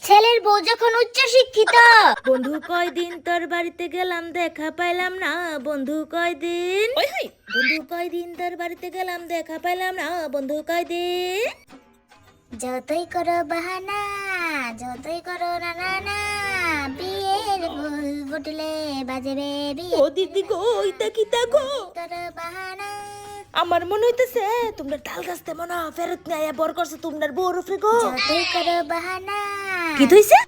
ছেলের বউ যখন উচ্চ শিক্ষিত। বন্ধু কয়দিন তোর বাড়িতে গেলাম দেখা পাইলাম না, বন্ধু কয়দিন ওই হই বন্ধু কয়দিন তোর বাড়িতে গেলাম দেখা পাইলাম না, বন্ধু কয়দিন। যতই করো বাহানা, যতই করো না না না, বিয়ের ফুল ফুটলে বাজবে বিয়ে। ও দিদি গো, ইতা কিতা গো, করো বাহানা। আমার মনে হইতেছে তোমরা তাল গাছতে মনে ফেরত নিয়ে বর করছে তোমার বউর উপরে গো। যতই করো বাহানা। কি থইছে?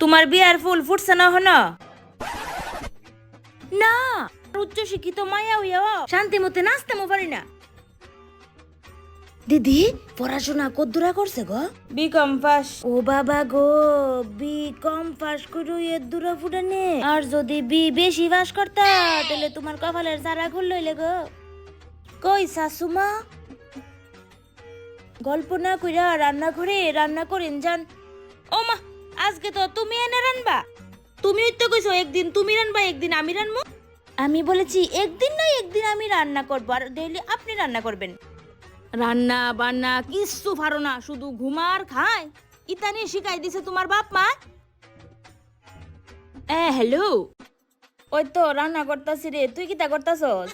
তোমার বিয়ার ফুল ফুটছে না হন না? উচ্চ শিক্ষিত মায়া হইয়া শান্তি মতে নাচতেমো পারি না। দিদি পড়াশোনা কদ্দুরা করছে গো? BCom pass. ও বাবা গো, বিকম পাস করে এর দূরা ফুটানে। আর যদি বেশি পাস করতা তাহলে তোমার কপালের চারা খুল লইলে গো। কই শাশুমা? গল্প না কইরা রান্না ঘরে রান্না করেন যান। ও মা, আজকে তো তুমি এনে রানবা। তুমি তো কইছো একদিন তুমি রানবা একদিন আমি রানবো। আমি বলেছি একদিন না একদিন আমি রান্না করবো, আর ডেইলি আপনি রান্না করবেন। রান্না বান্না কিচ্ছু পারো না, শুধু ঘুমার খায়। ইতানি শিখাই দিছে তোমার বাপ মা। হ্যালো, ওই তো রান্না করতাছি রে, তুই কিতা করতাছস?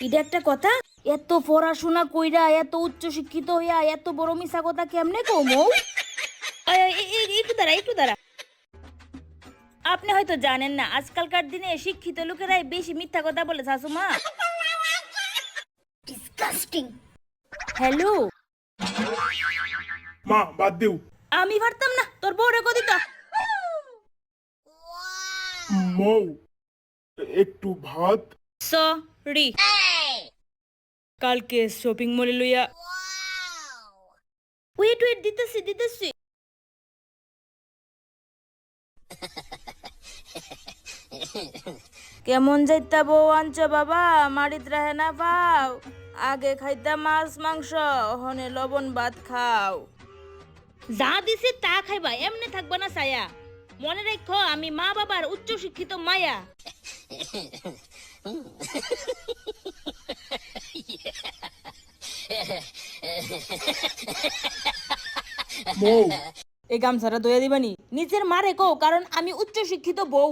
এটা একটা কথা? এত পড়াশোনা কইরা এত উচ্চ শিক্ষিত হইয়া এত বড় মিছা কথা কেমনে কমো? একটু দাঁড়া একটু দাঁড়া। আপনি হয়তো জানেন না, আজকালকার দিনে শিক্ষিত লোকেরাই বেশি মিথ্যা কথা বলে শাশুমা। ডিসকাস্টিং। হ্যালো, মা বাদ দেও। আমি পারতাম না, তোর বউরে কদি তো। মৌ, একটু ভাত। সরি, কালকে শপিং মলে লইয়া। ওয়েট ওয়েট, দিতেছি দিতেছি। কেমন যাইতা বউ আনছ বাবা, মারিত রাহে না পাও। আগে খাইতা মাছ মাংস, হনে লবণ ভাত খাও। যা দিছে তা খাইবা, এমনি থাকবা না ছায়া। মনে রাখো আমি মা বাবার উচ্চ শিক্ষিত মায়া। মৌ, এই গামছাটা দইয়া দিবানি নিচের মারে কও, কারণ আমি উচ্চ শিক্ষিত বউ।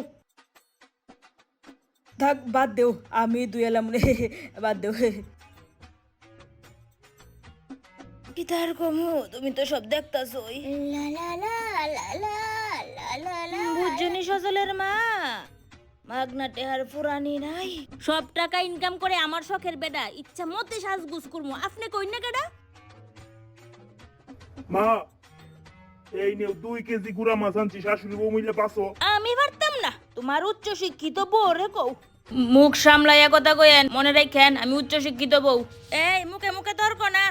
থাক বাদ দেও, আমি দুয়ালাম রে, বাদ দেও। কি তার কমু, তুমি তো সব দেখতাছই। লা লা লা লা লা লা লা লা। বুঝছনি সজলের মা, মাগনা টেহার ফুরানি নাই। সব টাকা ইনকাম করে আমার শখের বেটা ইচ্ছা মতে সাজগুজ করমু, আপনি কই না কেডা? মা, এই নিও 2 কেজি গুড়া মাছ আনছি, শাশুড়ি বউ মিলে পাসো। আমি পারতাম না, তোমার উচ্চ শিক্ষিত বউ রে কও। মুখ সামলাইয়া কথা কইেন, মনে রাখেন আমি উচ্চ শিক্ষিত বউ। এই মুখে মুখে তর্ক না।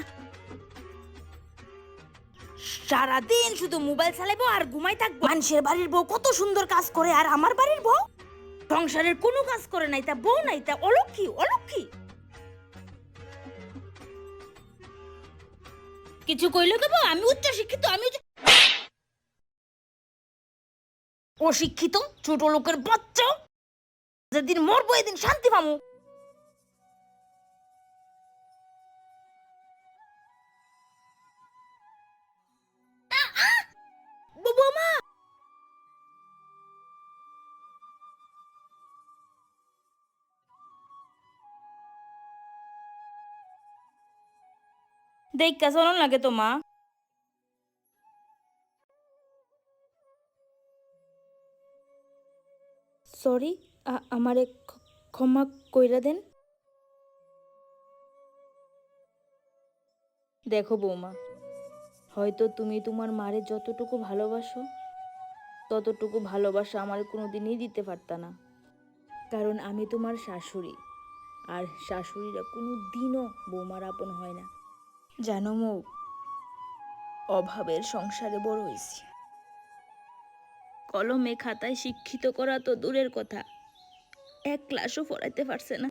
সারাদিন শুধু মোবাইল চালাইবো আর ঘুমাই থাকবো। মানুষের বাড়ির বউ কত সুন্দর কাজ করে, আর আমার বাড়ির বউ সংসারের কোনো কাজ করে নাই, তা বউ নাই, তা অলক্ষী অলক্ষী। কিছু কইলে কেবো আমি উচ্চ শিক্ষিত, আমি অশিক্ষিত ছোট লোকের বাচ্চা। যেদিন মরবো এদিন শান্তি পামু। বৌমা, দেখা চলন লাগে তো মা। সরি, আমারে ক্ষমা কইরা দেন। দেখো বৌমা, হয়তো তুমি তোমার মারে যতটুকু ভালোবাসো ততটুকু ভালোবাসা আমার কোনোদিনই দিতে পারতা না, কারণ আমি তোমার শাশুড়ি, আর শাশুড়িরা কোনো দিনও বৌমার আপন হয় না। জানো মৌ, অভাবের সংসারে বড় হয়েছি। কলমে খাতায় শিক্ষিত করা তো দূরের কথা, এক ক্লাসও পড়াইতে পারছে না।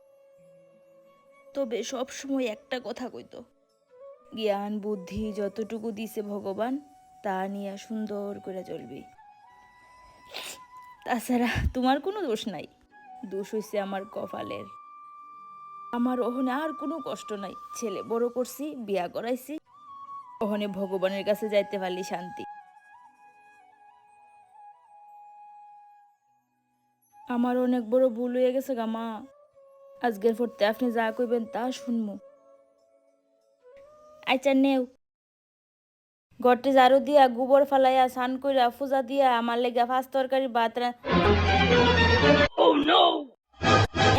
তবে সব সময় একটা কথা কইতো, জ্ঞান বুদ্ধি যতটুকু দিছে ভগবান তা নিয়ে সুন্দর করে চলবি। তাছাড়া তোমার কোনো দোষ নাই, দোষ হইছে আমার কপালের। আমার ওহনে আর কোনো কষ্ট নাই, ছেলে বড় করছি, বিয়া করাইছি, ওহনে ভগবানের কাছে যাইতে পারলি শান্তি। আমার অনেক বড় ভুল হয়ে গেছে গা মা, আজকের পড়তে আপনি যা কইবেন তা শুনমু। আচ্ছা নেও, ঘরটি ঝাড়ু দিয়া গোবর ফালাইয়া স্নান কইরা পূজা দিয়া আমার লেগা ফাঁস তরকারি ভাত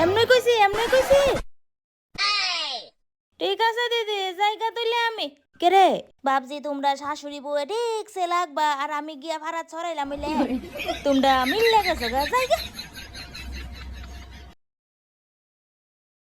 এমনি কইছি এমনি কইছি। ঠিক আছে দিদি, জায়গা তুইলে আমি কেরে ভাবছি তোমরা শাশুড়ি বউয়ে ঠিক সে লাগবা আর আমি গিয়া ভাড়া ছড়াইলাম তোমরা মিললে গেছো গা জায়গা।